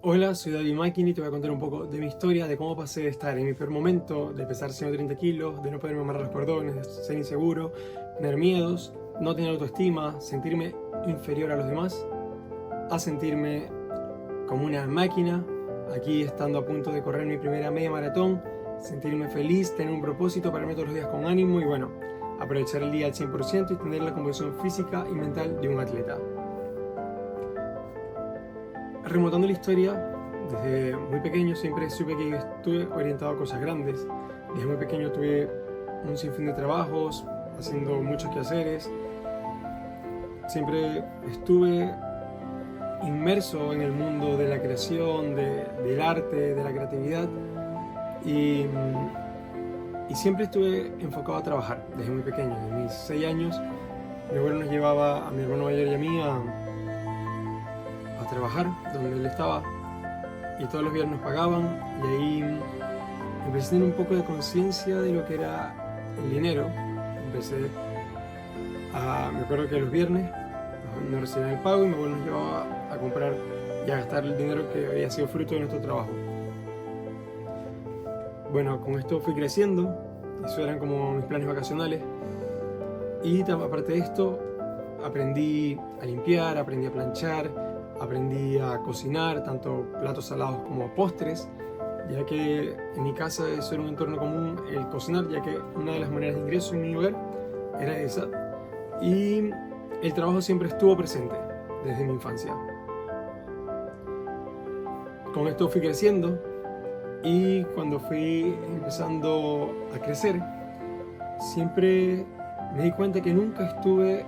Hola, soy David Mackin y te voy a contar un poco de mi historia, de cómo pasé de estar en mi peor momento, de pesar 130 kilos, de no poderme amarrar los cordones, de ser inseguro, tener miedos, no tener autoestima, sentirme inferior a los demás, a sentirme como una máquina, aquí estando a punto de correr mi primera media maratón, sentirme feliz, tener un propósito, pararme todos los días con ánimo y bueno, aprovechar el día al 100% y tener la composición física y mental de un atleta. Remontando la historia, desde muy pequeño siempre supe que estuve orientado a cosas grandes. Desde muy pequeño tuve un sinfín de trabajos, haciendo muchos quehaceres. Siempre estuve inmerso en el mundo de la creación, del arte, de la creatividad y, y siempre estuve enfocado a trabajar desde muy pequeño. Desde mis 6 años mi abuelo nos llevaba a mi hermano mayor y a mí a trabajar donde él estaba y todos los días nos pagaban y ahí empecé a tener un poco de conciencia de lo que era el dinero. Me acuerdo que los viernes nos recibían el pago y mi abuelo nos llevaba a comprar y a gastar el dinero que había sido fruto de nuestro trabajo. Bueno, con esto fui creciendo, eso eran como mis planes vacacionales y aparte de esto aprendí a limpiar, aprendí a planchar, aprendí a cocinar, tanto platos salados como postres, ya que en mi casa eso era un entorno común el cocinar, ya que una de las maneras de ingreso en mi hogar era esa. Y el trabajo siempre estuvo presente desde mi infancia. Con esto fui creciendo y cuando fui empezando a crecer, siempre me di cuenta que nunca estuve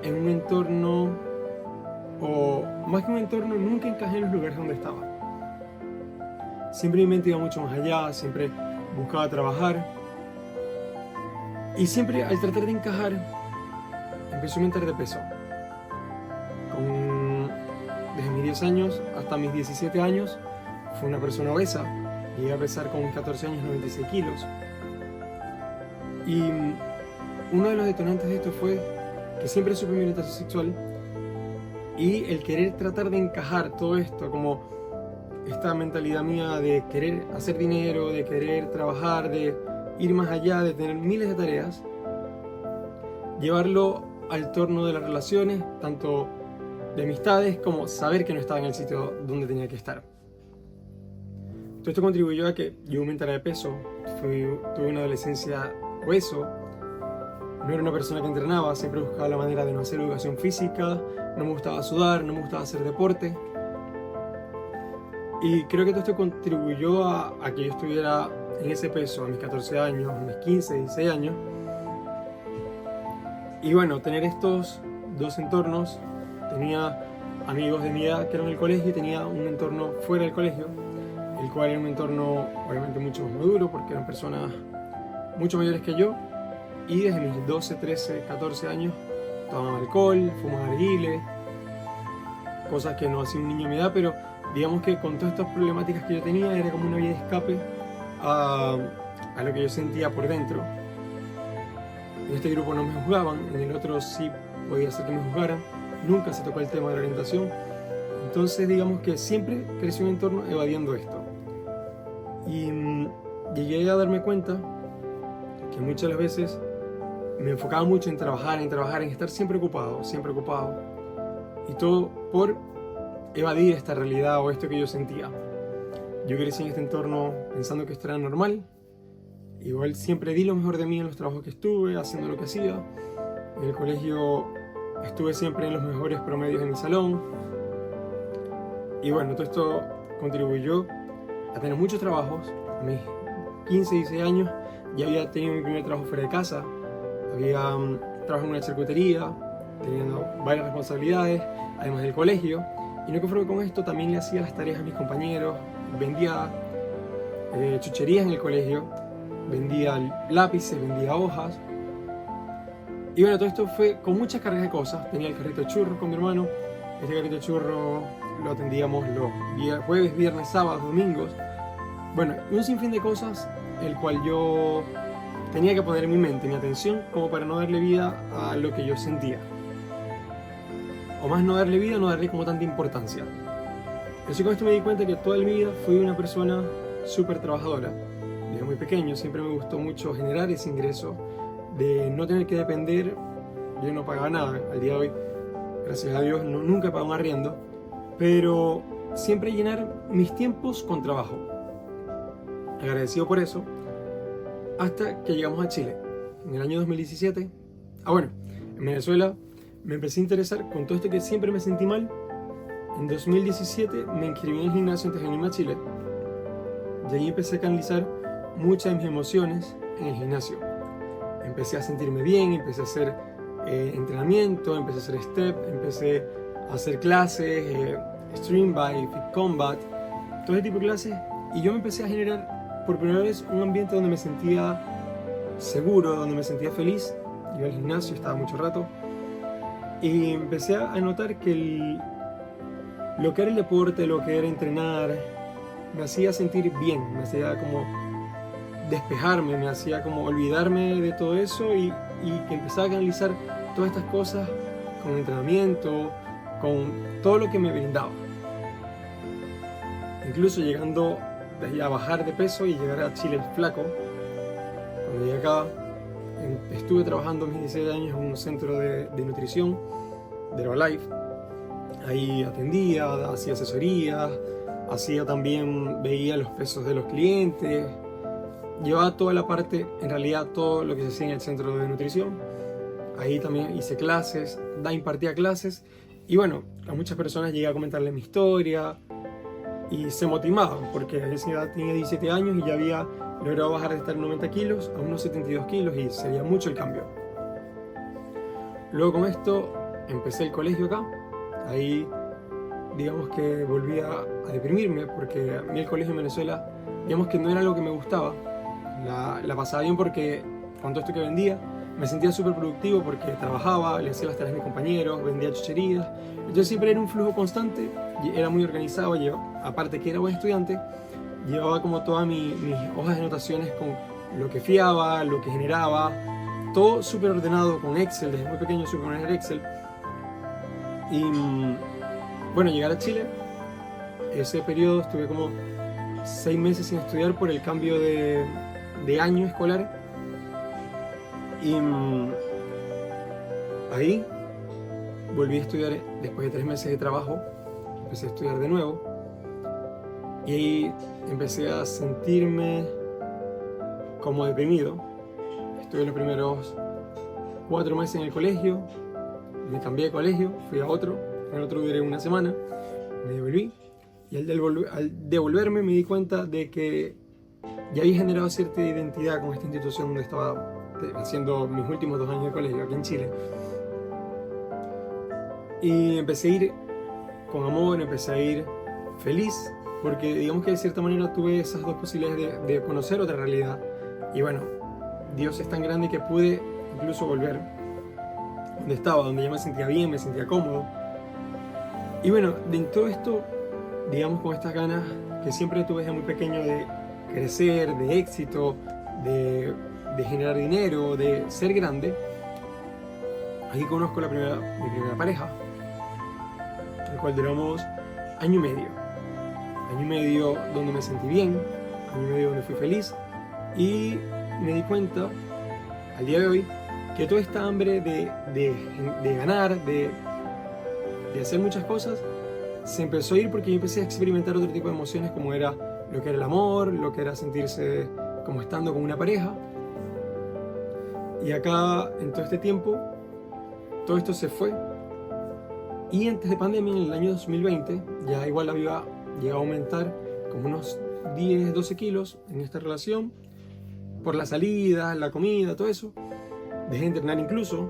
en un entorno, o más que un entorno, nunca encajé en los lugares donde estaba. Siempre mi mente iba mucho más allá, siempre buscaba trabajar y siempre al tratar de encajar empecé a aumentar de peso. Desde mis 10 años hasta mis 17 años fui una persona obesa, llegué a pesar con 14 años 96 kilos y uno de los detonantes de esto fue que siempre supe mi orientación sexual y el querer tratar de encajar todo esto, como esta mentalidad mía de querer hacer dinero, de querer trabajar, de ir más allá, de tener miles de tareas, llevarlo al torno de las relaciones, tanto de amistades como saber que no estaba en el sitio donde tenía que estar. Todo esto contribuyó a que yo aumentara de peso, tuve una adolescencia obeso, no era una persona que entrenaba, siempre buscaba la manera de no hacer educación física, no me gustaba sudar, no me gustaba hacer deporte. Y creo que todo esto contribuyó a que yo estuviera en ese peso a mis 14 años, a mis 15, 16 años. Y bueno, tener estos dos entornos, tenía amigos de mi edad que eran en el colegio y tenía un entorno fuera del colegio, el cual era un entorno obviamente mucho más maduro porque eran personas mucho mayores que yo. Y desde mis 12, 13, 14 años tomaban alcohol, fumaban narguilé, cosas que no hacía un niño de mi edad, pero digamos que con todas estas problemáticas que yo tenía era como una vía de escape a lo que yo sentía por dentro. En este grupo no me juzgaban, en el otro sí podía ser que me juzgaran, nunca se tocó el tema de la orientación, entonces digamos que siempre crecí un entorno evadiendo esto. Y llegué a darme cuenta que muchas de las veces me enfocaba mucho en trabajar, en estar siempre ocupado, y todo por evadir esta realidad o esto que yo sentía. Yo crecí en este entorno pensando que esto era normal, igual siempre di lo mejor de mí en los trabajos que estuve, haciendo lo que hacía. En el colegio estuve siempre en los mejores promedios de mi salón, y bueno, todo esto contribuyó a tener muchos trabajos. A mis 15, 16 años ya había tenido mi primer trabajo fuera de casa, había trabajado en una charcutería, teniendo varias responsabilidades, además del colegio. Y no conforme con esto, también le hacía las tareas a mis compañeros, vendía chucherías en el colegio, vendía lápices, vendía hojas. Y bueno, todo esto fue con muchas cargas de cosas. Tenía el carrito de churros con mi hermano. Este carrito de churros lo atendíamos los jueves, viernes, sábados, domingos. Bueno, un sinfín de cosas, el cual yo tenía que poner en mi mente, mi atención, como para no darle vida a lo que yo sentía. O más no darle vida, no darle como tanta importancia. Así con esto me di cuenta que toda mi vida fui una persona súper trabajadora. Desde muy pequeño siempre me gustó mucho generar ese ingreso, de no tener que depender. Yo no pagaba nada al día de hoy, gracias a Dios, nunca he pagado un arriendo, pero siempre llenar mis tiempos con trabajo. Agradecido por eso, hasta que llegamos a Chile. En el año 2017, en Venezuela me empecé a interesar con todo esto que siempre me sentí mal. En 2017 me inscribí en el gimnasio antes de venirme a Chile, y ahí empecé a canalizar muchas de mis emociones en el gimnasio. Empecé a sentirme bien, empecé a hacer entrenamiento, empecé a hacer step, empecé a hacer clases, stream by, fit combat, todo ese tipo de clases, y yo me empecé a generar por primera vez un ambiente donde me sentía seguro, donde me sentía feliz. Iba al gimnasio, estaba mucho rato, y empecé a notar que lo que era el deporte, lo que era entrenar, me hacía sentir bien, me hacía como despejarme, me hacía como olvidarme de todo eso, y que empezaba a canalizar todas estas cosas con entrenamiento, con todo lo que me brindaba. Incluso llegando a bajar de peso y llegar a Chile flaco. Cuando llegué acá, estuve trabajando mis 16 años en un centro de nutrición, de Herbalife. Ahí atendía, hacía asesorías, veía los pesos de los clientes, llevaba toda la parte, en realidad todo lo que se hacía en el centro de nutrición. Ahí también hice clases, impartía clases, y bueno, a muchas personas llegué a comentarles mi historia y se motivaban, porque a esa edad tenía 17 años y ya había logrado bajar de estar en 90 kilos a unos 72 kilos, y se veía mucho el cambio. Luego con esto empecé el colegio acá. Ahí digamos que volví a deprimirme, porque a mí el colegio en Venezuela, digamos que no era algo que me gustaba. La pasaba bien porque con todo esto que vendía me sentía súper productivo, porque trabajaba, le hacía las tareas a mis compañeros, vendía chucherías. Entonces siempre era un flujo constante, y era muy organizado. Aparte que era buen estudiante, llevaba como todas mis hojas de anotaciones con lo que fiaba, lo que generaba, todo súper ordenado con Excel. Desde muy pequeño supe manejar Excel. Y bueno, llegar a Chile, ese periodo estuve como 6 meses sin estudiar por el cambio de año escolar. Y ahí volví a estudiar después de 3 meses de trabajo. Empecé a estudiar de nuevo, y ahí empecé a sentirme como deprimido. Estuve los primeros 4 meses en el colegio, me cambié de colegio, fui a otro, en el otro duré una semana, me devolví, y al devolverme me di cuenta de que ya había generado cierta identidad con esta institución donde estaba haciendo mis últimos 2 años de colegio aquí en Chile. Y empecé a ir con amor, empecé a ir feliz, porque digamos que de cierta manera tuve esas dos posibilidades de conocer otra realidad. Y bueno, Dios es tan grande que pude incluso volver donde estaba, donde ya me sentía bien, me sentía cómodo. Y bueno, de todo esto, digamos, con estas ganas que siempre tuve desde muy pequeño de crecer, de éxito, de generar dinero, de ser grande, ahí conozco mi primera pareja, el cual duramos año y medio donde me sentí bien, año y medio donde fui feliz, y me di cuenta al día de hoy que toda esta hambre de ganar, de hacer muchas cosas, se empezó a ir, porque yo empecé a experimentar otro tipo de emociones, como era lo que era el amor, lo que era sentirse como estando con una pareja. Y acá, en todo este tiempo, todo esto se fue. Y antes de pandemia, en el año 2020, ya igual había llegado a aumentar como unos 10, 12 kilos en esta relación, por la salida, la comida, todo eso. Dejé de entrenar incluso.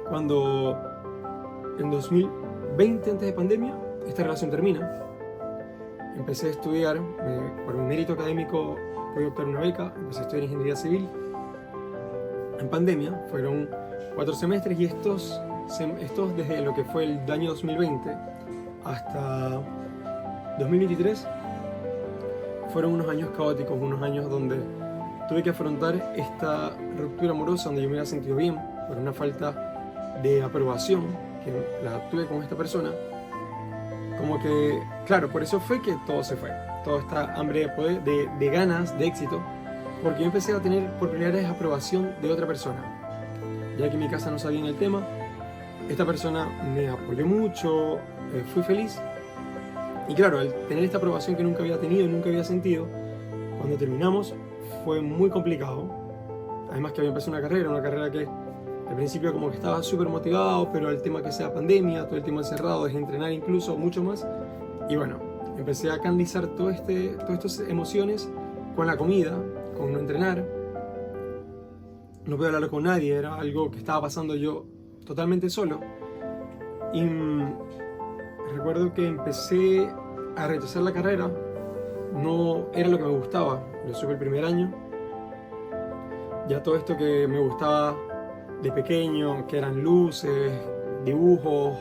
Cuando en 2020, antes de pandemia, esta relación termina. Empecé a estudiar, por mi mérito académico pude optar una beca, empecé a estudiar ingeniería civil. En pandemia fueron 4 semestres, y estos desde lo que fue el año 2020 hasta 2023 fueron unos años caóticos, unos años donde tuve que afrontar esta ruptura amorosa, donde yo me había sentido bien por una falta de aprobación que la tuve con esta persona, como que, claro, por eso fue que todo se fue. Toda esta hambre de poder, de ganas, de éxito, porque yo empecé a tener por primera vez aprobación de otra persona. Ya que en mi casa no sabían el tema, esta persona me apoyó mucho, fui feliz. Y claro, al tener esta aprobación que nunca había tenido, nunca había sentido, cuando terminamos fue muy complicado. Además que había empezado una carrera que al principio como que estaba súper motivado, pero el tema que sea pandemia, todo el tiempo encerrado, dejé de entrenar incluso, mucho más. Y bueno, empecé a canalizar todas estas emociones con la comida, con no entrenar. No podía hablar con nadie, era algo que estaba pasando yo totalmente solo. Y recuerdo que empecé a rechazar la carrera, no era lo que me gustaba, lo supe el primer año. Ya todo esto que me gustaba de pequeño, que eran luces, dibujos,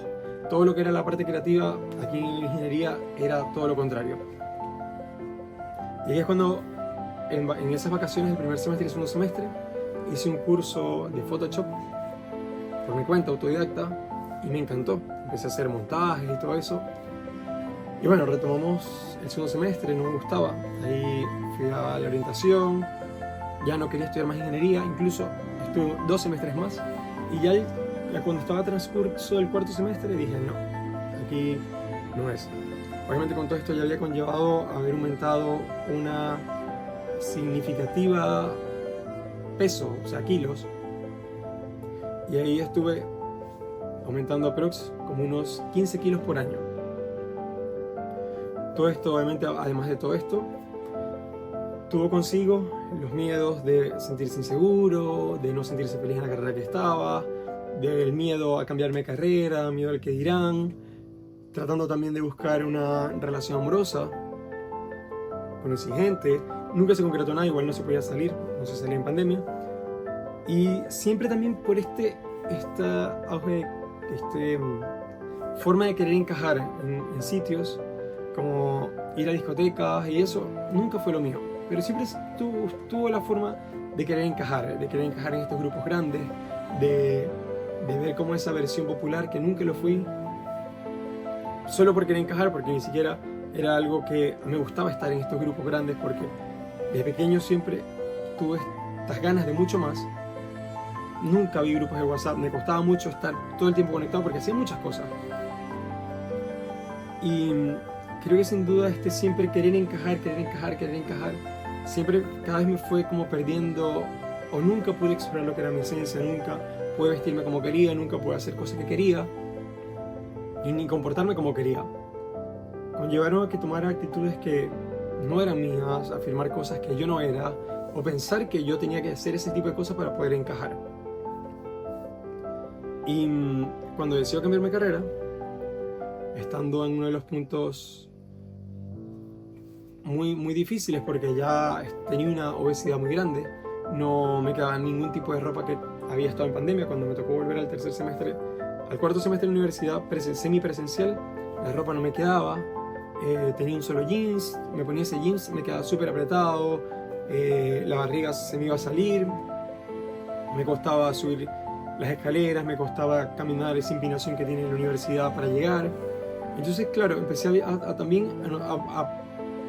todo lo que era la parte creativa, aquí en la ingeniería era todo lo contrario. Y ahí es cuando, en esas vacaciones del primer semestre y segundo semestre, hice un curso de Photoshop por mi cuenta, autodidacta, y me encantó. Empecé a hacer montajes y todo eso. Y bueno, retomamos el segundo semestre, no me gustaba. Ahí fui a la orientación, ya no quería estudiar más ingeniería, incluso estuve 2 semestres más. Y ya cuando estaba transcurso del cuarto semestre dije, no, aquí no es. Obviamente con todo esto ya había conllevado haber aumentado una significativa peso, o sea, kilos. Y ahí estuve aumentando aprox como unos 15 kilos por año. Todo esto, obviamente, además de todo esto, tuvo consigo los miedos de sentirse inseguro, de no sentirse feliz en la carrera que estaba, del miedo a cambiarme de carrera, miedo al que dirán, tratando también de buscar una relación amorosa, conocí gente, nunca se concretó nada, igual no se podía salir, no se salía en pandemia, y siempre también por esta forma de querer encajar en sitios, como ir a discotecas y eso, nunca fue lo mío. Pero siempre tuvo la forma de querer encajar en estos grupos grandes, de ver como esa versión popular que nunca lo fui, solo por querer encajar, porque ni siquiera era algo que me gustaba estar en estos grupos grandes, porque de pequeño siempre tuve estas ganas de mucho más. Nunca vi grupos de WhatsApp, me costaba mucho estar todo el tiempo conectado porque hacía muchas cosas. Y creo que sin duda siempre querer encajar, siempre cada vez me fue como perdiendo, o nunca pude explorar lo que era mi esencia, nunca pude vestirme como quería, nunca pude hacer cosas que quería, y ni comportarme como quería. Conllevaron a que tomara actitudes que no eran mías, afirmar cosas que yo no era, o pensar que yo tenía que hacer ese tipo de cosas para poder encajar. Y cuando decidí cambiarme de carrera, estando en uno de los puntos muy difíciles, porque ya tenía una obesidad muy grande, no me quedaba ningún tipo de ropa que había estado en pandemia. Cuando me tocó volver al cuarto semestre de la universidad semipresencial, la ropa no me quedaba, tenía un solo jeans, me ponía ese jeans, me quedaba súper apretado, la barriga se me iba a salir, me costaba subir las escaleras, me costaba caminar esa empinación que tiene la universidad para llegar. Entonces, claro, empecé también a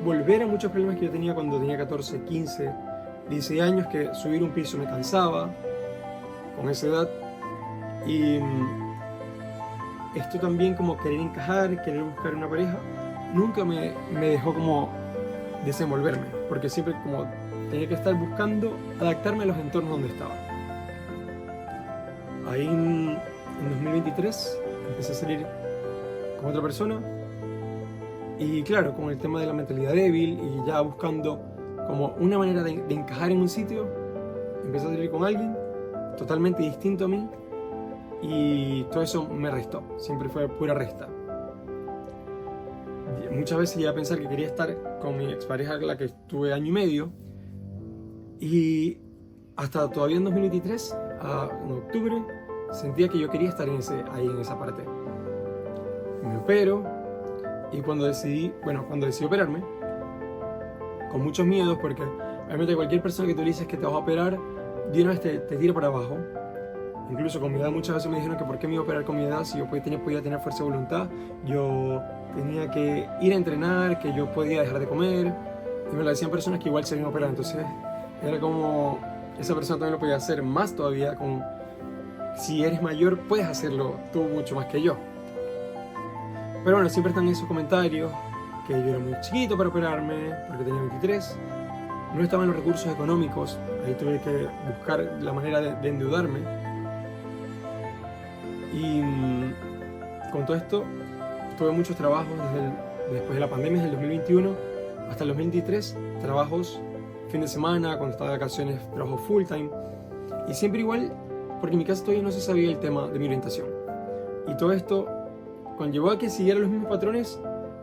volver a muchos problemas que yo tenía cuando tenía 14, 15, 16 años, que subir un piso me cansaba con esa edad. Y esto también, como querer encajar, querer buscar una pareja, nunca me dejó como desenvolverme, porque siempre como tenía que estar buscando adaptarme a los entornos donde estaba. Ahí en 2023 empecé a salir con otra persona, y claro, con el tema de la mentalidad débil y ya buscando como una manera de encajar en un sitio, empecé a salir con alguien totalmente distinto a mí, y todo eso me restó, siempre fue pura resta. Muchas veces llegué a pensar que quería estar con mi expareja, la que estuve año y medio, y hasta todavía en 2023, en octubre, sentía que yo quería estar ahí en esa parte. Me opero, y cuando decidí operarme, con muchos miedos, porque obviamente cualquier persona que tú le dices que te vas a operar, de una vez te tira para abajo. Incluso con mi edad muchas veces me dijeron que por qué me iba a operar con mi edad si yo podía tener fuerza de voluntad, yo tenía que ir a entrenar, que yo podía dejar de comer. Y me lo decían personas que igual se habían operado. Entonces era como, esa persona también lo podía hacer más todavía, con si eres mayor puedes hacerlo tú mucho más que yo. Pero bueno, siempre están esos comentarios, que yo era muy chiquito para operarme, porque tenía 23, no estaban los recursos económicos, ahí tuve que buscar la manera de endeudarme. Y con todo esto, tuve muchos trabajos después de la pandemia, desde el 2021 hasta el 2023, trabajos fin de semana, cuando estaba de vacaciones, trabajo full time, y siempre igual, porque en mi casa todavía no se sabía el tema de mi orientación. Y todo esto conllevó a que siguiera los mismos patrones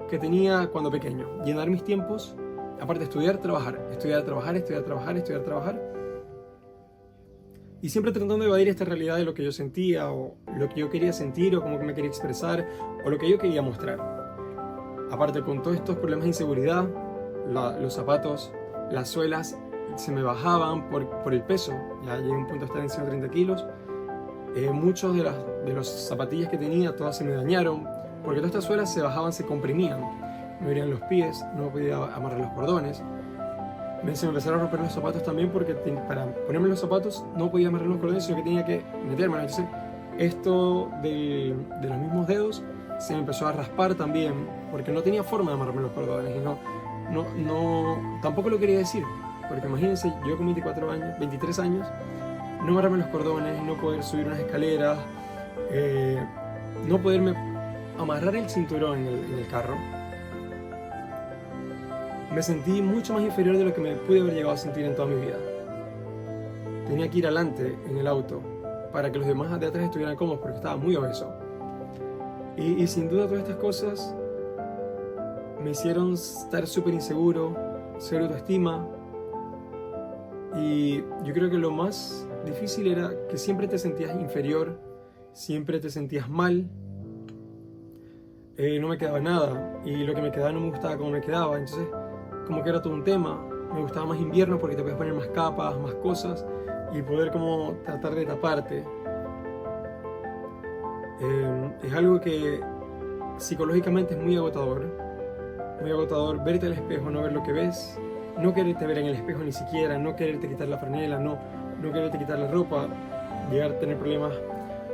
que tenía cuando pequeño, llenar mis tiempos, aparte de estudiar, trabajar, estudiar, trabajar, estudiar, trabajar, estudiar, trabajar, y siempre tratando de evadir esta realidad de lo que yo sentía, o lo que yo quería sentir, o cómo me quería expresar, o lo que yo quería mostrar. Aparte, con todos estos problemas de inseguridad, los zapatos, las suelas se me bajaban por el peso, ya llegué a un punto de estar en 130 kilos. Muchos de los zapatillas que tenía, todas se me dañaron, porque todas estas suelas se bajaban, se comprimían, me abrían los pies, no podía amarrar los cordones. Se me empezaron a romper los zapatos también, porque para ponerme los zapatos no podía amarrar los cordones, sino que tenía que meterme. Entonces esto de los mismos dedos se me empezó a raspar también, porque no tenía forma de amarrarme los cordones, y tampoco lo quería decir, porque imagínense, yo con 23 años, no amarrarme los cordones, no poder subir unas escaleras, no poderme amarrar el cinturón en el carro. Me sentí mucho más inferior de lo que me pude haber llegado a sentir en toda mi vida. Tenía que ir adelante en el auto para que los demás de atrás estuvieran cómodos, porque estaba muy obeso. Y sin duda todas estas cosas me hicieron estar súper inseguro, cero autoestima. Y yo creo que lo más difícil era que siempre te sentías inferior, siempre te sentías mal. No me quedaba nada, y lo que me quedaba no me gustaba cómo me quedaba. Entonces, como que era todo un tema. Me gustaba más invierno porque te puedes poner más capas, más cosas, y poder como tratar de taparte. Es algo que psicológicamente es muy agotador verte al espejo, no ver lo que ves, no quererte ver en el espejo ni siquiera, no quererte quitar la franela, no quererte quitar la ropa, llegar a tener problemas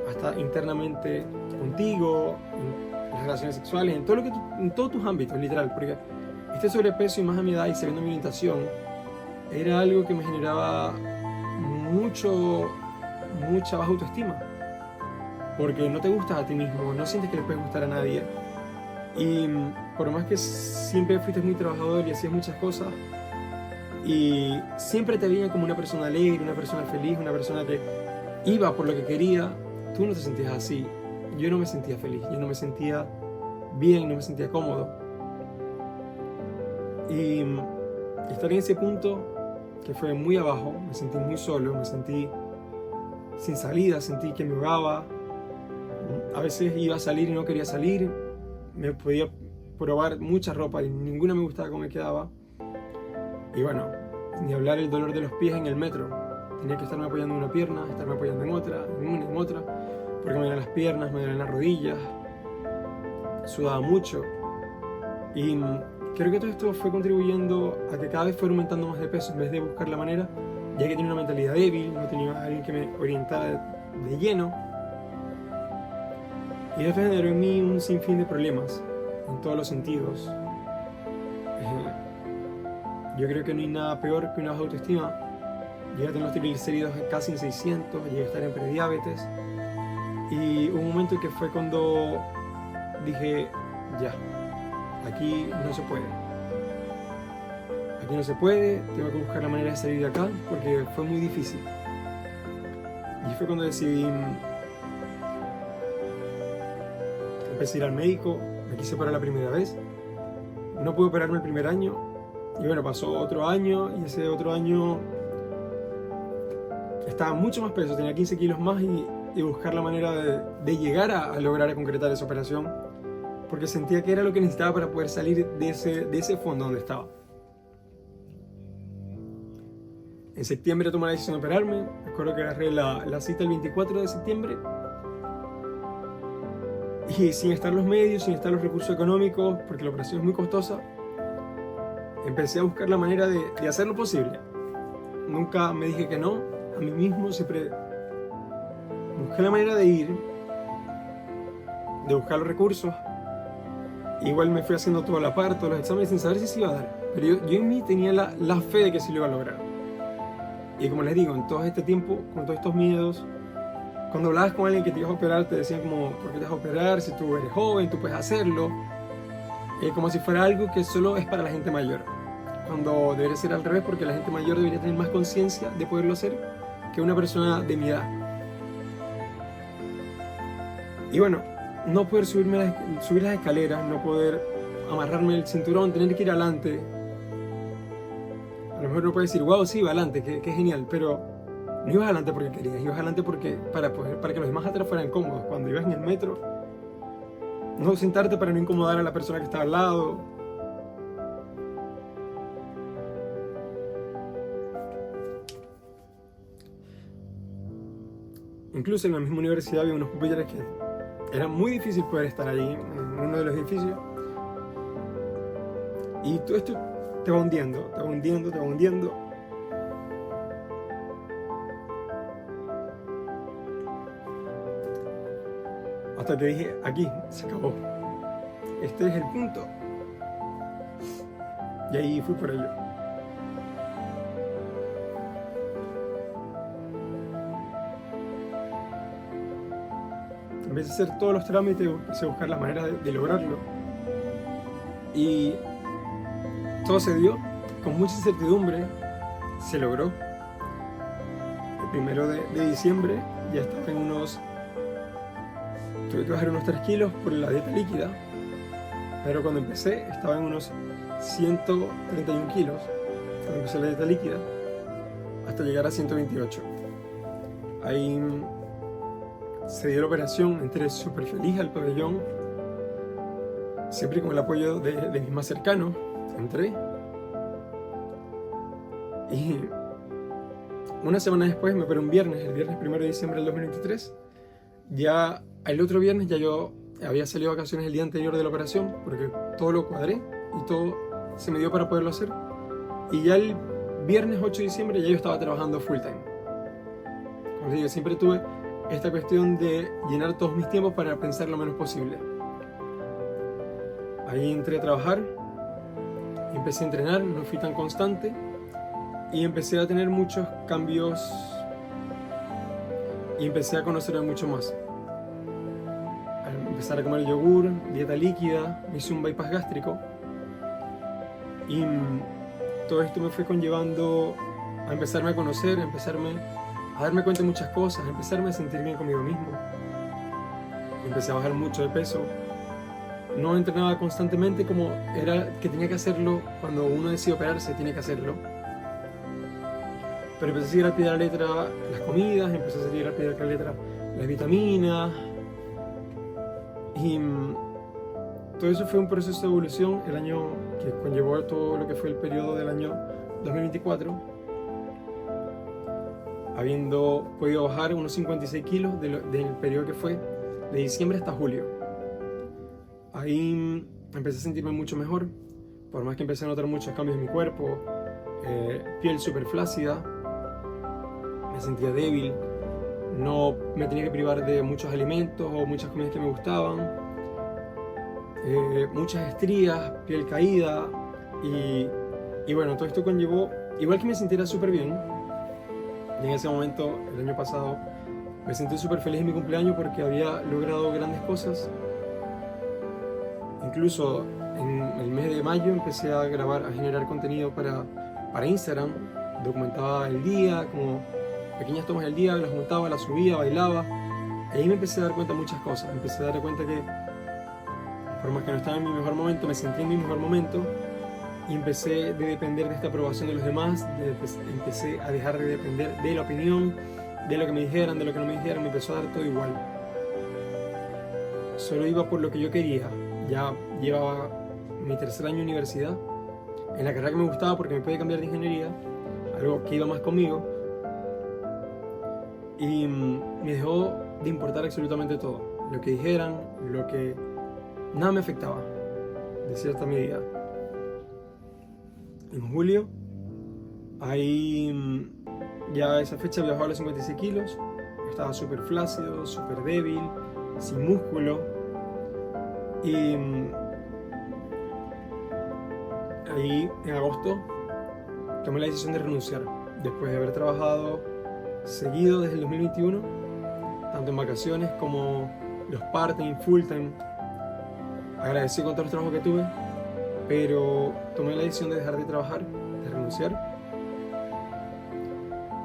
hasta internamente contigo, en las relaciones sexuales, en todos tus ámbitos, literal, porque este sobrepeso, y más a mi edad y sabiendo mi orientación, era algo que me generaba mucha baja autoestima, porque no te gustas a ti mismo, no sientes que le puedes gustar a nadie. Y por más que siempre fuiste muy trabajador y hacías muchas cosas, y siempre te veían como una persona alegre, una persona feliz, una persona que iba por lo que quería, tú no te sentías así. Yo no me sentía feliz, yo no me sentía bien, no me sentía cómodo. Y estar en ese punto, que fue muy abajo, me sentí muy solo, me sentí sin salida, sentí que me ahogaba. A veces iba a salir y no quería salir, me podía probar mucha ropa y ninguna me gustaba cómo me quedaba. Y bueno, ni hablar el dolor de los pies en el metro. Tenía que estarme apoyando en una pierna, estarme apoyando en otra, en otra, porque me dolían las piernas, me dolían las rodillas, sudaba mucho. Y creo que todo esto fue contribuyendo a que cada vez fuera aumentando más de peso, en vez de buscar la manera, ya que tenía una mentalidad débil, no tenía a alguien que me orientara de lleno. Y esto generó en mí un sinfín de problemas, en todos los sentidos. Yo creo que no hay nada peor que una baja autoestima. Llegué a tener los triglicéridos casi en 600, llegué a estar en prediabetes. Y hubo un momento en que fue cuando dije, ya, aquí no se puede. Aquí no se puede, tengo que buscar la manera de salir de acá, porque fue muy difícil. Y fue cuando decidí, empecé a ir al médico, me quise operar la primera vez. No pude operarme el primer año. Y bueno, pasó otro año, y ese otro año estaba mucho más peso, tenía 15 kilos más, y buscar la manera de llegar a lograr concretar esa operación, porque sentía que era lo que necesitaba para poder salir de ese fondo donde estaba. En septiembre tomé la decisión de operarme. Recuerdo que agarré la cita el 24 de septiembre. Y sin estar los medios, sin estar los recursos económicos, porque la operación es muy costosa, empecé a buscar la manera de hacer lo posible. Nunca me dije que no a mí mismo, siempre busqué la manera de ir, de buscar los recursos. Igual me fui haciendo toda la parte, todos los exámenes sin saber si se iba a dar. Pero yo en mí tenía la fe de que sí lo iba a lograr. Y como les digo, en todo este tiempo, con todos estos miedos, cuando hablabas con alguien que te ibas a operar, te decían como, ¿por qué te vas a operar? Si tú eres joven, tú puedes hacerlo. Como si fuera algo que solo es para la gente mayor. Cuando debería ser al revés, porque la gente mayor debería tener más conciencia de poderlo hacer que una persona de mi edad. Y bueno, no poder subir las escaleras, no poder amarrarme el cinturón, tener que ir adelante. A lo mejor no puedes decir, wow, sí, va adelante, qué genial, pero no ibas adelante porque querías, ibas adelante porque para que los demás atrás fueran cómodos. Cuando ibas en el metro, no sentarte para no incomodar a la persona que estaba al lado. Incluso en la misma universidad había unos pupitres que era muy difícil poder estar ahí en uno de los edificios. Y todo esto te va hundiendo, te va hundiendo, te va hundiendo. Hasta que dije, aquí, se acabó. Este es el punto. Y ahí fui por ello. Empecé a hacer todos los trámites, empecé a buscar la manera de lograrlo. Y todo se dio con mucha incertidumbre. Se logró. El 1 de diciembre ya estaba en unos... Tuve que bajar unos 3 kilos por la dieta líquida. Pero cuando empecé estaba en unos 131 kilos. Cuando empecé la dieta líquida. Hasta llegar a 128. Ahí se dio la operación, entré súper feliz al pabellón, siempre con el apoyo de mis más cercanos. Entré y una semana después me operé un viernes, el viernes 1 de diciembre del 2023. Ya el otro viernes ya yo había salido de vacaciones el día anterior de la operación, porque todo lo cuadré y todo se me dio para poderlo hacer. Y ya el viernes 8 de diciembre ya yo estaba trabajando full time. Como les digo, siempre tuve esta cuestión de llenar todos mis tiempos para pensar lo menos posible. Ahí entré a trabajar, empecé a entrenar, no fui tan constante y empecé a tener muchos cambios y empecé a conocerme mucho más. Al empezar a comer yogur, dieta líquida, me hice un bypass gástrico y todo esto me fue conllevando a empezarme a conocer, a empezarme a darme cuenta de muchas cosas, a empezarme a sentir bien conmigo mismo. Empecé a bajar mucho de peso. No entrenaba constantemente como era que tenía que hacerlo cuando uno decide operarse, tiene que hacerlo. Pero empecé a seguir al pie de la letra las comidas, empecé a seguir al pie de la letra las vitaminas. Y todo eso fue un proceso de evolución, el año que conllevó todo lo que fue el periodo del año 2024. Habiendo podido bajar unos 56 kilos del periodo que fue de diciembre hasta julio. Ahí empecé a sentirme mucho mejor, por más que empecé a notar muchos cambios en mi cuerpo, piel súper flácida, me sentía débil, no me tenía que privar de muchos alimentos o muchas comidas que me gustaban, muchas estrías, piel caída y bueno, todo esto conllevó, igual que me sintiera súper bien. Y en ese momento, el año pasado, me sentí súper feliz en mi cumpleaños porque había logrado grandes cosas. Incluso en el mes de mayo empecé a grabar, a generar contenido para Instagram. Documentaba el día, como pequeñas tomas del día, las montaba, las subía, bailaba. Ahí me empecé a dar cuenta de muchas cosas. Me empecé a dar cuenta que, por más que no estaba en mi mejor momento, me sentí en mi mejor momento. Y empecé de depender de esta aprobación de los demás, empecé a dejar de depender de la opinión, de lo que me dijeran, de lo que no me dijeran, me empezó a dar todo igual. Solo iba por lo que yo quería. Ya llevaba mi 3er año de universidad, en la carrera que me gustaba porque me podía cambiar de ingeniería. algo que iba más conmigo, y me dejó de importar absolutamente todo, lo que dijeran, nada me afectaba, de cierta medida. En julio, ahí ya a esa fecha había bajado los 56 kilos, estaba súper flácido, súper débil, sin músculo, y ahí en agosto tomé la decisión de renunciar, después de haber trabajado seguido desde el 2021, tanto en vacaciones como los part-time, full-time. Agradecido con todos los trabajos que tuve, pero tomé la decisión de dejar de trabajar, de renunciar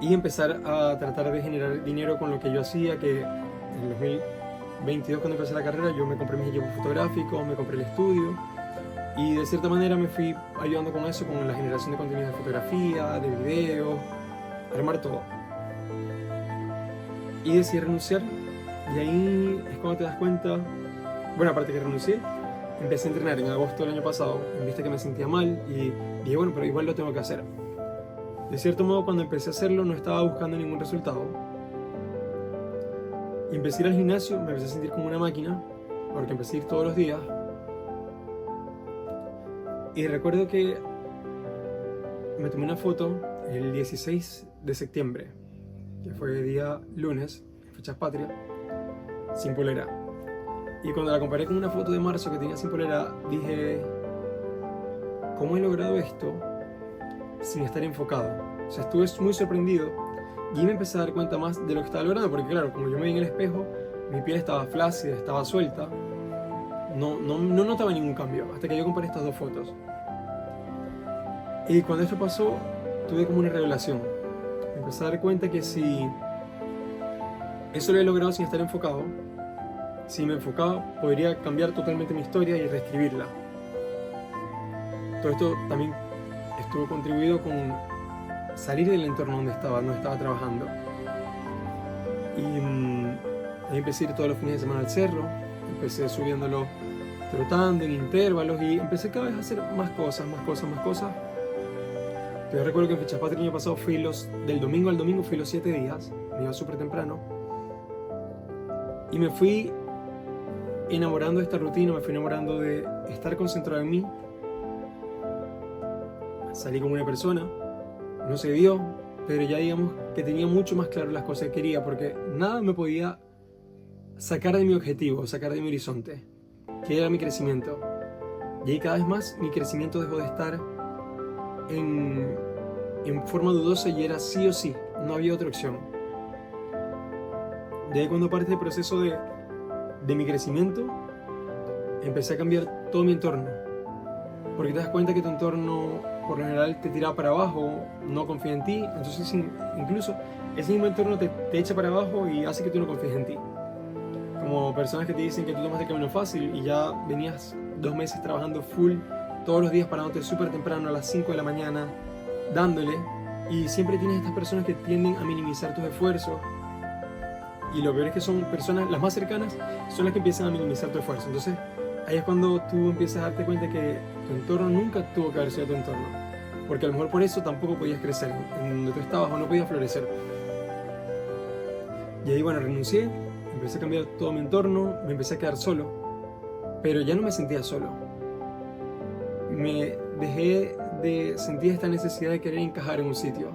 y empezar a tratar de generar dinero con lo que yo hacía, que en el 2022, cuando empecé la carrera, yo me compré mis equipos fotográficos, me compré el estudio y de cierta manera me fui ayudando con eso, con la generación de contenido de fotografía, de videos, armar todo. Y decidí renunciar, y ahí es cuando te das cuenta, bueno, aparte que renuncié, empecé a entrenar en agosto del año pasado, en vista que me sentía mal, y dije, bueno, pero igual lo tengo que hacer. De cierto modo, cuando empecé a hacerlo, no estaba buscando ningún resultado. Y empecé a ir al gimnasio, me empecé a sentir como una máquina, porque empecé a ir todos los días. Y recuerdo que me tomé una foto el 16 de septiembre, que fue día lunes, fechas patrias, sin polera. Y cuando la comparé con una foto de marzo que tenía sin polera, dije, ¿cómo he logrado esto sin estar enfocado? O sea, estuve muy sorprendido y me empecé a dar cuenta más de lo que estaba logrando, porque claro, como yo me vi en el espejo, mi piel estaba flácida, estaba suelta, no notaba ningún cambio, hasta que yo comparé estas dos fotos. Y cuando esto pasó, tuve como una revelación. Me empecé a dar cuenta que si eso lo he logrado sin estar enfocado, si me enfocaba, podría cambiar totalmente mi historia y reescribirla. Todo esto también estuvo contribuido con salir del entorno donde estaba trabajando. Y ahí empecé a ir todos los fines de semana al cerro, empecé subiéndolo trotando en intervalos y empecé cada vez a hacer más cosas. Yo recuerdo que en Fechas Patrias el año pasado del domingo al domingo fui los 7 días, me iba súper temprano. Y me fui enamorando de esta rutina, me fui enamorando de estar concentrado en mí. Salí como una persona, no se dio, pero ya digamos que tenía mucho más claro las cosas que quería, porque nada me podía sacar de mi objetivo, sacar de mi horizonte, que era mi crecimiento. Y ahí cada vez más mi crecimiento dejó de estar en forma dudosa y era sí o sí, no había otra opción. De ahí cuando parte el proceso de mi crecimiento, empecé a cambiar todo mi entorno, porque te das cuenta que tu entorno por lo general te tira para abajo, no confía en ti, entonces incluso ese mismo entorno te echa para abajo y hace que tú no confíes en ti. Como personas que te dicen que tú tomas el camino fácil y ya venías 2 meses trabajando full, todos los días parándote súper temprano a las 5 de la mañana, dándole, y siempre tienes estas personas que tienden a minimizar tus esfuerzos. Y lo peor es que son personas, las más cercanas, son las que empiezan a minimizar tu esfuerzo. Entonces, ahí es cuando tú empiezas a darte cuenta que tu entorno nunca tuvo que haber sido tu entorno. Porque a lo mejor por eso tampoco podías crecer en donde tú estabas o no podías florecer. Y ahí, bueno, renuncié, empecé a cambiar todo mi entorno, me empecé a quedar solo. Pero ya no me sentía solo. Me dejé de sentir esta necesidad de querer encajar en un sitio.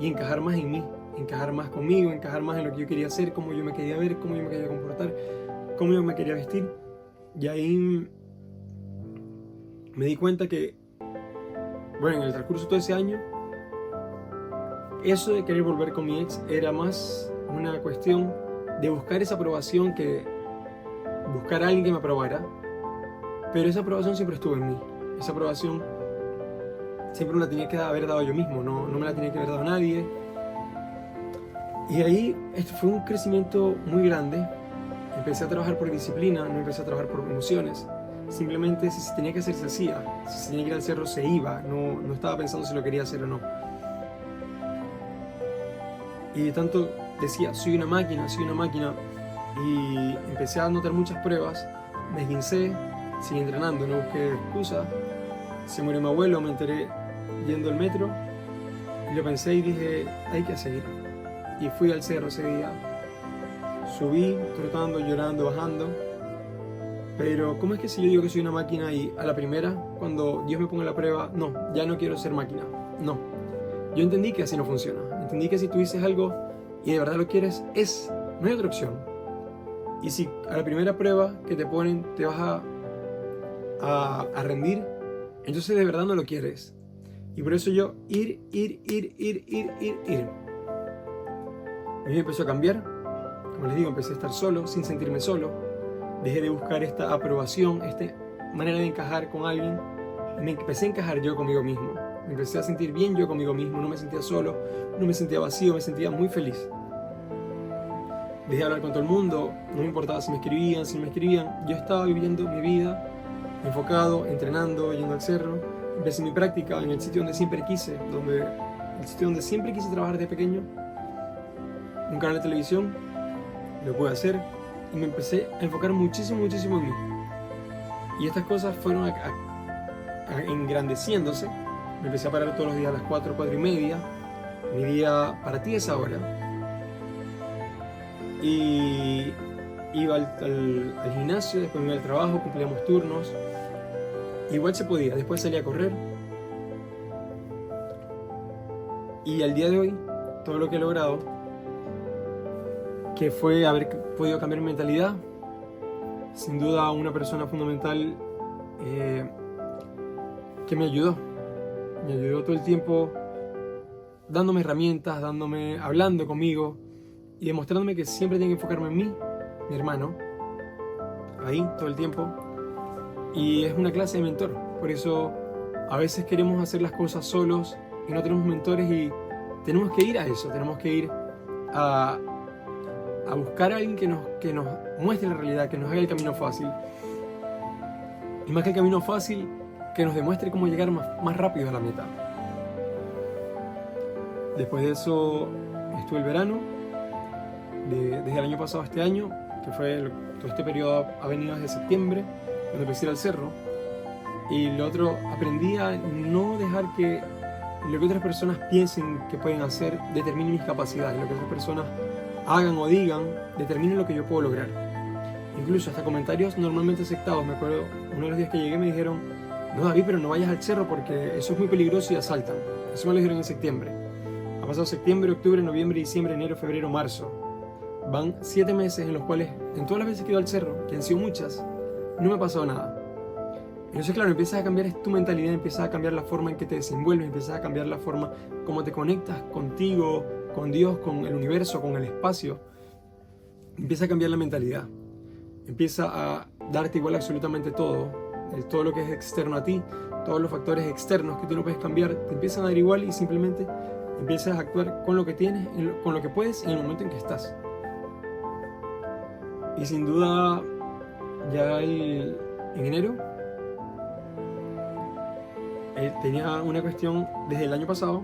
Y encajar más en mí. Encajar más conmigo, encajar más en lo que yo quería hacer, cómo yo me quería ver, cómo yo me quería comportar, cómo yo me quería vestir. Y ahí me di cuenta que, bueno, en el transcurso de todo ese año, eso de querer volver con mi ex era más una cuestión de buscar esa aprobación que buscar a alguien que me aprobara. Pero esa aprobación siempre estuvo en mí. Esa aprobación siempre me la tenía que haber dado yo mismo, no me la tenía que haber dado nadie. Y ahí fue un crecimiento muy grande. Empecé a trabajar por disciplina, no empecé a trabajar por emociones. Simplemente si se tenía que hacer, se hacía. Si se tenía que ir al cerro, se iba. No estaba pensando si lo quería hacer o no. Y de tanto decía, soy una máquina. Y empecé a notar muchas pruebas. Me esguincé, seguí entrenando, no busqué excusa. Se murió mi abuelo, me enteré yendo al metro. Y lo pensé y dije, hay que seguir. Y fui al cerro ese día. Subí, trotando, llorando, bajando. Pero ¿cómo es que si yo digo que soy una máquina y a la primera, cuando Dios me ponga la prueba, no, ya no quiero ser máquina? No. Yo entendí que así no funciona. Entendí que si tú dices algo y de verdad lo quieres, no hay otra opción. Y si a la primera prueba que te ponen te vas a rendir, entonces de verdad no lo quieres. Y por eso yo ir. A mí me empezó a cambiar. Como les digo, empecé a estar solo, sin sentirme solo. Dejé de buscar esta aprobación, esta manera de encajar con alguien. Me empecé a encajar yo conmigo mismo. Me empecé a sentir bien yo conmigo mismo. No me sentía solo, no me sentía vacío, me sentía muy feliz. Dejé de hablar con todo el mundo. No me importaba si me escribían, si no me escribían. Yo estaba viviendo mi vida, enfocado, entrenando, yendo al cerro. Empecé mi práctica en el sitio donde siempre quise, el sitio donde siempre quise trabajar desde pequeño. Un canal de televisión, lo pude hacer y me empecé a enfocar muchísimo en mí. Y estas cosas fueron engrandeciéndose. Me empecé a parar todos los días a las 4, 4 y media. Mi día para ti es ahora. Y iba al gimnasio, después me iba al trabajo, cumplíamos turnos. Igual se podía, después salí a correr. Y al día de hoy, todo lo que he logrado, que fue haber podido cambiar mi mentalidad, sin duda una persona fundamental que me ayudó todo el tiempo, dándome herramientas, hablando conmigo y demostrándome que siempre tengo que enfocarme en mí, mi hermano, ahí todo el tiempo. Y es una clase de mentor. Por eso a veces queremos hacer las cosas solos y no tenemos mentores, y tenemos que ir a eso, tenemos que ir a buscar a alguien que nos muestre la realidad, que nos haga el camino fácil. Y más que el camino fácil, que nos demuestre cómo llegar más rápido a la meta. Después de eso estuve el verano, desde el año pasado a este año, que fue todo este periodo ha venido desde septiembre, cuando empecé a ir al cerro. Y lo otro, aprendí a no dejar que lo que otras personas piensen que pueden hacer determine mis capacidades, lo que otras personas hagan o digan determine lo que yo puedo lograr. Incluso hasta comentarios normalmente aceptados. Me acuerdo, uno de los días que llegué me dijeron: no, David, pero no vayas al cerro porque eso es muy peligroso y asaltan. Eso me lo dijeron en septiembre. Ha pasado septiembre, octubre, noviembre, diciembre, enero, febrero, marzo. Van 7 meses en los cuales, en todas las veces que he ido al cerro, que han sido muchas, no me ha pasado nada. Entonces, claro, empiezas a cambiar tu mentalidad, empiezas a cambiar la forma en que te desenvuelves, empiezas a cambiar la forma como te conectas contigo, con Dios, con el universo, con el espacio. Empieza a cambiar la mentalidad. Empieza a darte igual absolutamente todo lo que es externo a ti, todos los factores externos que tú no puedes cambiar, te empiezan a dar igual y simplemente empiezas a actuar con lo que tienes, con lo que puedes en el momento en que estás. Y sin duda, ya en enero, tenía una cuestión desde el año pasado,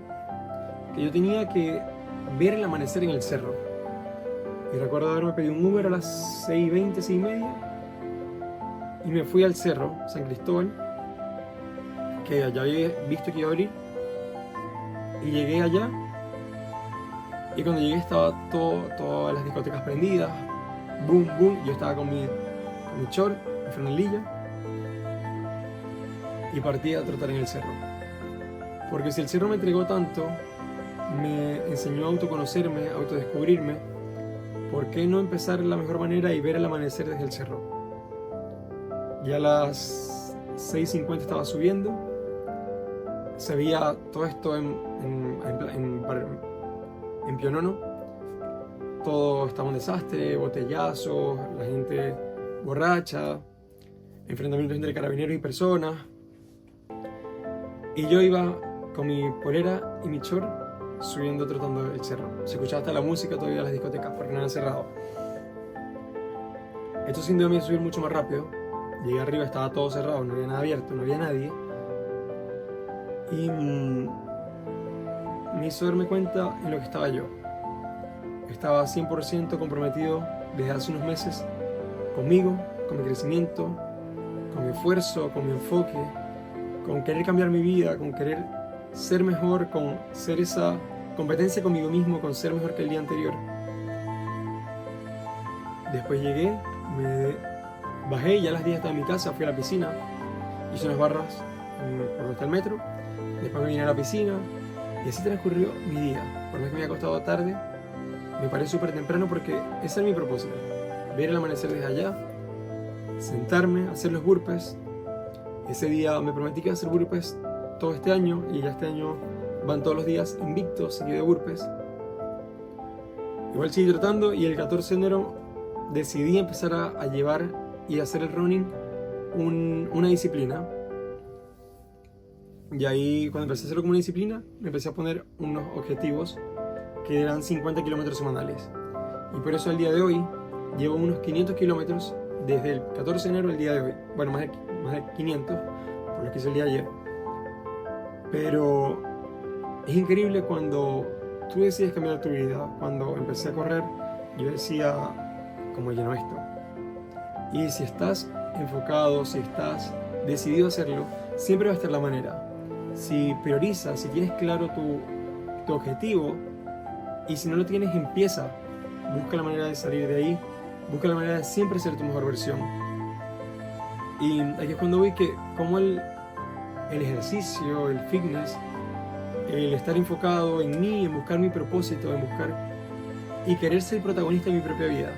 que yo tenía que ver el amanecer en el cerro. Y recuerdo haberme pedido un Uber a las 6:20, 6:30, y me fui al cerro San Cristóbal, que ya había visto que iba a abrir, y llegué allá, y cuando llegué estaba todas las discotecas prendidas, boom, yo estaba con mi short, mi franelilla, y partí a trotar en el cerro. Porque si el cerro me entregó tanto, me enseñó a autoconocerme, a autodescubrirme, ¿por qué no empezar la mejor manera y ver el amanecer desde el cerro? Ya a las 6:50 estaba subiendo, se veía todo esto en Pionono, todo estaba un desastre, botellazos, la gente borracha, enfrentamientos entre carabineros y personas. Y yo iba con mi polera y mi short subiendo, trotando el cerro. Se escuchaba hasta la música todavía en las discotecas porque no eran cerrado. Esto sin duda me hizo subir mucho más rápido. Llegué arriba, estaba todo cerrado, no había nada abierto, no había nadie. Y me hizo darme cuenta en lo que estaba yo. Estaba 100% comprometido desde hace unos meses conmigo, con mi crecimiento, con mi esfuerzo, con mi enfoque, con querer cambiar mi vida, con querer ser mejor, con ser esa competencia conmigo mismo, con ser mejor que el día anterior. Después llegué, me bajé, ya a las 10 estaba en mi casa, fui a la piscina, hice unas barras por donde está el metro, después me vine a la piscina y así transcurrió mi día. Por más que me había acostado tarde, me paré súper temprano porque ese era mi propósito, ver el amanecer desde allá, sentarme, hacer los burpees. Ese día me prometí que iba a hacer burpees todo este año y ya este año van todos los días invictos, seguido de burpees. Igual seguí tratando y el 14 de enero decidí empezar a llevar y hacer el running una disciplina. Y ahí cuando empecé a hacerlo como una disciplina, me empecé a poner unos objetivos que eran 50 kilómetros semanales. Y por eso al día de hoy llevo unos 500 kilómetros desde el 14 de enero al día de hoy. Bueno, más de 500 por lo que hice el día de ayer. Pero es increíble cuando tú decides cambiar tu vida. Cuando empecé a correr, yo decía, ¿cómo lleno esto? Y si estás enfocado, si estás decidido a hacerlo, siempre va a estar la manera. Si priorizas, si tienes claro tu objetivo, y si no lo tienes, empieza. Busca la manera de salir de ahí, busca la manera de siempre ser tu mejor versión. Y aquí es cuando vi que como el ejercicio, el fitness, el estar enfocado en mí, en buscar mi propósito, en buscar y querer ser protagonista de mi propia vida,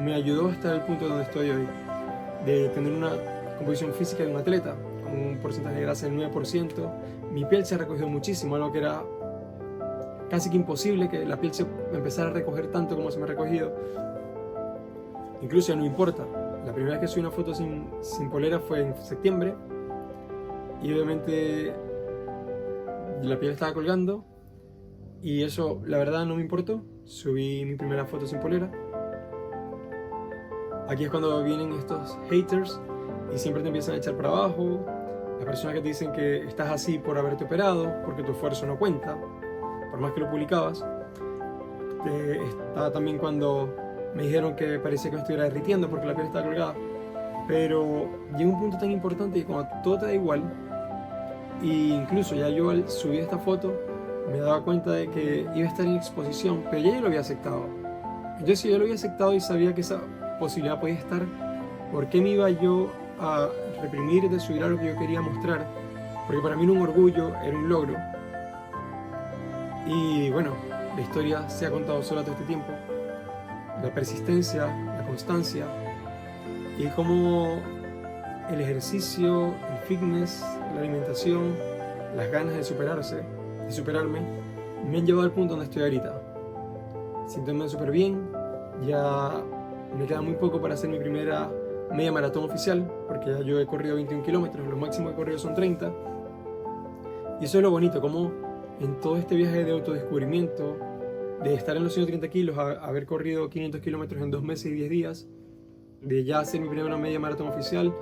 me ayudó a estar al punto donde estoy hoy, de tener una composición física de un atleta, con un porcentaje de grasa del 9%. Mi piel se ha recogido muchísimo, algo que era casi que imposible que la piel se empezara a recoger tanto como se me ha recogido. Incluso ya no importa. La primera vez que subí una foto sin polera fue en septiembre y obviamente la piel estaba colgando y eso la verdad no me importó. Subí mi primera foto sin polera. Aquí es cuando vienen estos haters y siempre te empiezan a echar para abajo. Las personas que te dicen que estás así por haberte operado, porque tu esfuerzo no cuenta, por más que lo publicabas. Estaba también cuando me dijeron que parecía que me estuviera derritiendo porque la piel estaba colgada. Pero llega un punto tan importante que cuando todo te da igual, e incluso ya yo al subir esta foto me daba cuenta de que iba a estar en exposición, pero ya yo lo había aceptado. Entonces si yo lo había aceptado y sabía que esa posibilidad podía estar, ¿por qué me iba yo a reprimir de subir algo que yo quería mostrar? Porque para mí era un orgullo, era un logro. Y bueno, la historia se ha contado sola todo este tiempo. La persistencia, la constancia y cómo el ejercicio, el fitness, la alimentación, las ganas de superarme, me han llevado al punto donde estoy ahorita. Sintiéndome súper bien, ya me queda muy poco para hacer mi primera media maratón oficial, porque ya yo he corrido 21 kilómetros, lo máximo que he corrido son 30. Y eso es lo bonito, como en todo este viaje de autodescubrimiento, de estar en los 130 kilos, a haber corrido 500 kilómetros en 2 meses y 10 días, de ya hacer mi primera media maratón oficial,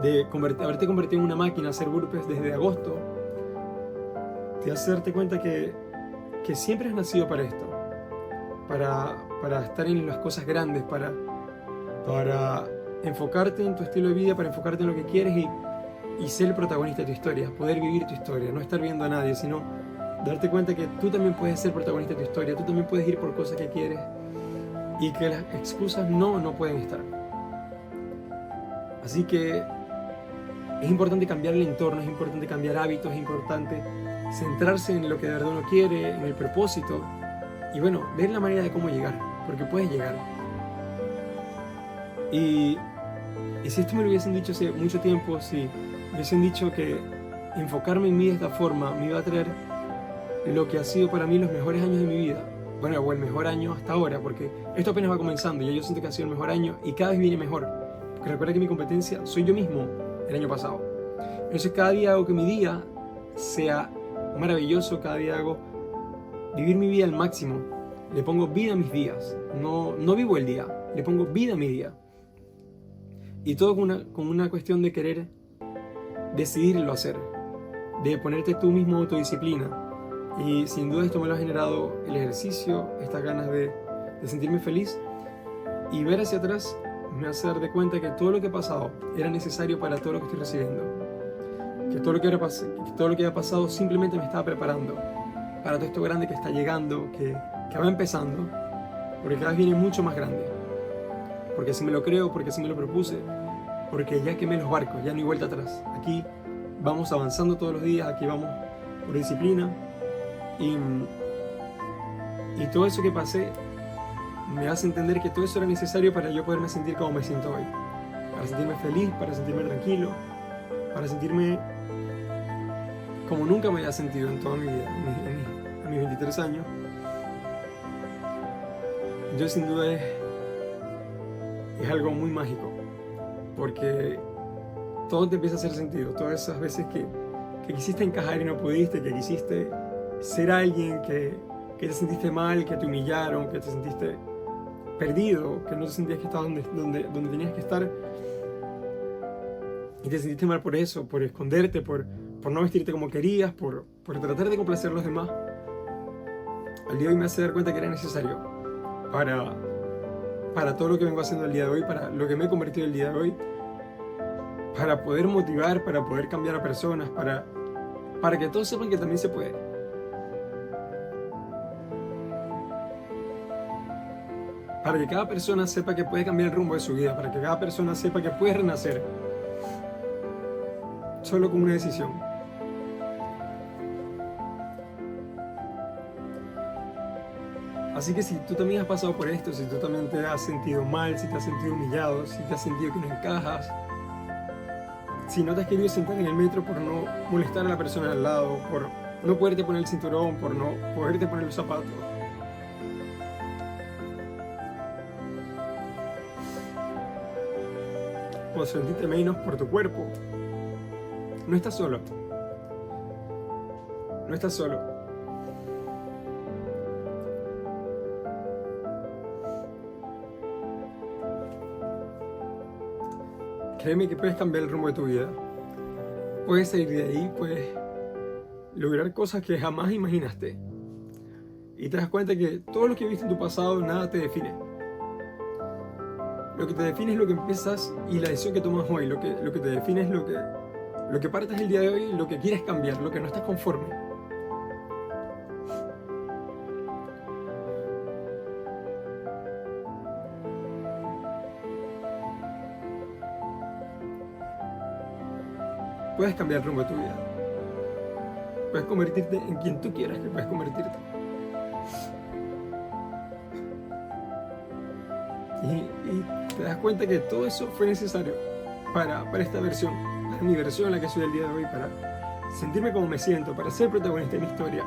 de haberte convertido en una máquina, hacer burpees desde agosto, te hace darte cuenta que siempre has nacido para esto, para estar en las cosas grandes, para enfocarte en tu estilo de vida, para enfocarte en lo que quieres y ser el protagonista de tu historia, poder vivir tu historia, no estar viendo a nadie, sino darte cuenta que tú también puedes ser protagonista de tu historia, tú también puedes ir por cosas que quieres y que las excusas no pueden estar. Así que es importante cambiar el entorno, es importante cambiar hábitos, es importante centrarse en lo que de verdad uno quiere, en el propósito y bueno, ver la manera de cómo llegar, porque puedes llegar. Y si esto me lo hubiesen dicho hace mucho tiempo, si me hubiesen dicho que enfocarme en mí de esta forma me iba a traer lo que ha sido para mí los mejores años de mi vida, bueno, o el mejor año hasta ahora, porque esto apenas va comenzando y yo siento que ha sido el mejor año y cada vez viene mejor, porque recuerda que mi competencia soy yo mismo el año pasado. Entonces cada día hago que mi día sea maravilloso, cada día hago vivir mi vida al máximo, le pongo vida a mis días, no vivo el día, le pongo vida a mi día. Y todo con una cuestión de querer decidirlo hacer, de ponerte tú mismo autodisciplina. Y sin duda esto me lo ha generado el ejercicio, estas ganas de sentirme feliz. Y ver hacia atrás me hace dar de cuenta que todo lo que he pasado era necesario para todo lo que estoy recibiendo. que todo lo que había pasado simplemente me estaba preparando para todo esto grande que está llegando, que va empezando, porque cada vez viene mucho más grande. Porque si me lo creo, porque si me lo propuse, porque ya quemé los barcos, ya no hay vuelta atrás. Aquí vamos avanzando todos los días, aquí vamos por disciplina, y todo eso que pasé me hace entender que todo eso era necesario para yo poderme sentir como me siento hoy. Para sentirme feliz, para sentirme tranquilo, para sentirme como nunca me había sentido en toda mi vida, a mis 23 años. Yo sin duda es algo muy mágico, porque todo te empieza a hacer sentido. Todas esas veces que quisiste encajar y no pudiste, que quisiste ser alguien, que te sentiste mal, que te humillaron, que te sentiste perdido, que no te sentías que estabas donde tenías que estar, y te sentiste mal por eso, por esconderte, por no vestirte como querías, por tratar de complacer a los demás. Al día de hoy me hace dar cuenta que era necesario para todo lo que vengo haciendo el día de hoy, para lo que me he convertido el día de hoy, para poder motivar, para poder cambiar a personas, para que todos sepan que también se puede. Para que cada persona sepa que puede cambiar el rumbo de su vida, para que cada persona sepa que puede renacer solo con una decisión. Así que si tú también has pasado por esto, si tú también te has sentido mal, si te has sentido humillado, si te has sentido que no encajas, si no te has querido sentar en el metro por no molestar a la persona al lado, por no poderte poner el cinturón, por no poderte poner los zapatos, o sentirte menos por tu cuerpo, no estás solo. No estás solo. Créeme que puedes cambiar el rumbo de tu vida. Puedes salir de ahí, puedes lograr cosas que jamás imaginaste. Y te das cuenta que todo lo que viste en tu pasado, nada te define. Lo que te define es lo que empiezas y la decisión que tomas hoy. Lo que te define es lo que partes el día de hoy, lo que quieres cambiar, lo que no estás conforme. Puedes cambiar el rumbo de tu vida. Puedes convertirte en quien tú quieras que puedes convertirte. Y te das cuenta que todo eso fue necesario para esta versión, para mi versión, la que soy el día de hoy, para sentirme como me siento, para ser protagonista de mi historia,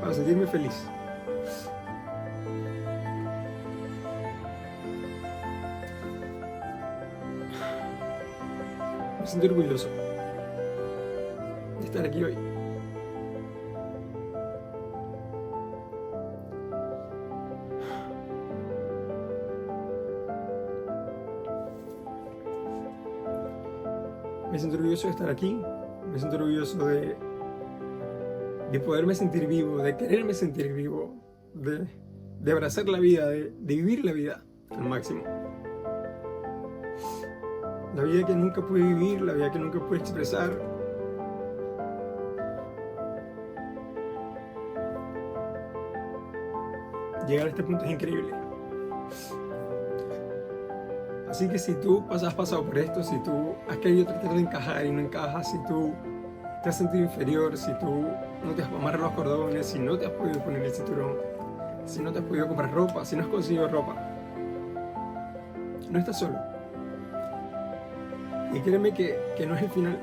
para sentirme feliz. Me siento orgulloso de estar aquí hoy. Me siento orgulloso de estar aquí, me siento orgulloso de poderme sentir vivo, de quererme sentir vivo, de abrazar la vida, de vivir la vida al máximo. La vida que nunca pude vivir, la vida que nunca pude expresar. Llegar a este punto es increíble. Así que si tú has pasado por esto, si tú has querido tratar de encajar y no encajas, si tú te has sentido inferior, si tú no te has amarrado los cordones, si no te has podido poner el cinturón, si no te has podido comprar ropa, si no has conseguido ropa, no estás solo. Y créeme que no es el final.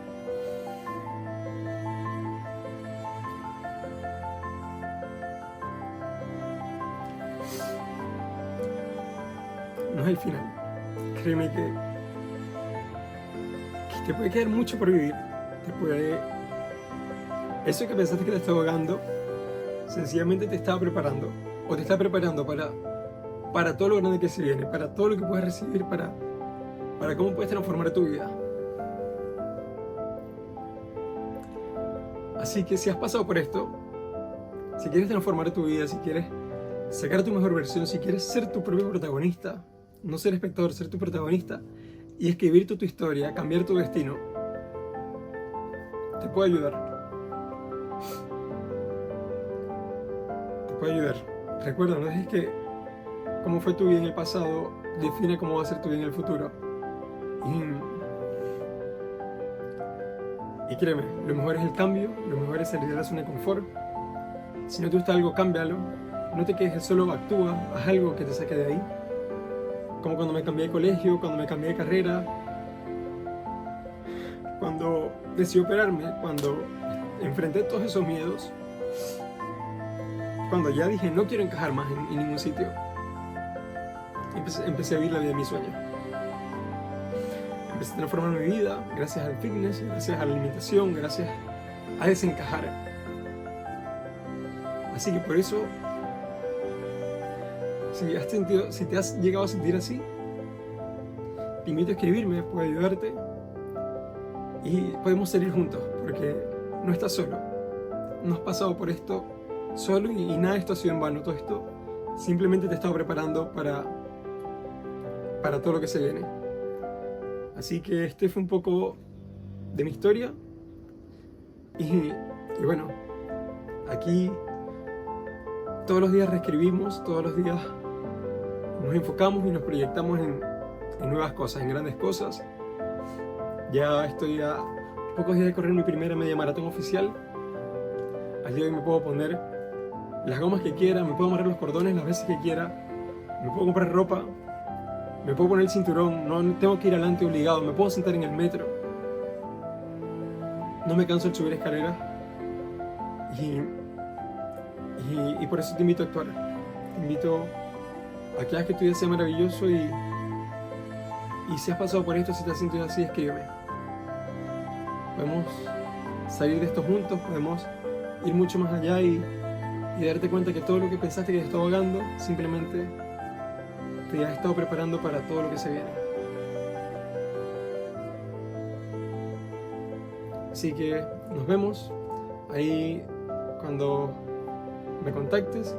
No es el final. Créeme que te puede quedar mucho por vivir. Eso que pensaste que te estaba ahogando, sencillamente te estaba preparando. O te está preparando para todo lo grande que se viene, para todo lo que puedes recibir, para cómo puedes transformar tu vida. Así que si has pasado por esto, si quieres transformar tu vida, si quieres sacar tu mejor versión, si quieres ser tu propio protagonista, no ser espectador, ser tu protagonista y escribir tu historia, cambiar tu destino, te puede ayudar. Te puede ayudar. Recuerda, no dejes que cómo fue tu vida en el pasado define cómo va a ser tu vida en el futuro. Y créeme, lo mejor es el cambio, lo mejor es salir de la zona de confort. Si no te gusta algo, cámbialo. No te quedes solo, actúa, haz algo que te saque de ahí. Como cuando me cambié de colegio, cuando me cambié de carrera, cuando decidí operarme, cuando enfrenté todos esos miedos, cuando ya dije no quiero encajar más en ningún sitio, empecé a vivir la vida de mis sueños. Empecé a transformar mi vida gracias al fitness, gracias a la alimentación, gracias a desencajar. Así que por eso, si te has llegado a sentir así, te invito a escribirme, puedo ayudarte y podemos salir juntos, porque no estás solo. No has pasado por esto solo y nada de esto ha sido en vano. Todo esto simplemente te he estado preparando para todo lo que se viene. Así que este fue un poco de mi historia y bueno, aquí todos los días reescribimos, todos los días nos enfocamos y nos proyectamos en nuevas cosas, en grandes cosas. Ya estoy a pocos días de correr mi primera media maratón oficial. Al día de hoy me puedo poner las gomas que quiera, me puedo amarrar los cordones las veces que quiera, me puedo comprar ropa, me puedo poner el cinturón, no tengo que ir adelante obligado, me puedo sentar en el metro. No me canso de subir escaleras y por eso te invito a actuar. Te invito a que hagas que tu día sea maravilloso y si has pasado por esto, si te has sentido así, escríbeme. Podemos salir de esto juntos, podemos ir mucho más allá y darte cuenta que todo lo que pensaste que te estaba ahogando, simplemente te has estado preparando para todo lo que se viene. Así que nos vemos ahí cuando me contactes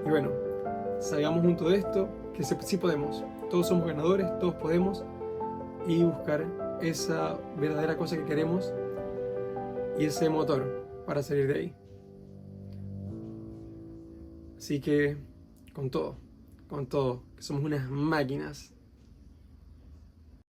y bueno, salgamos juntos de esto, que sí podemos. Todos somos ganadores, todos podemos, y buscar esa verdadera cosa que queremos y ese motor para salir de ahí. Así que con todo, que somos unas máquinas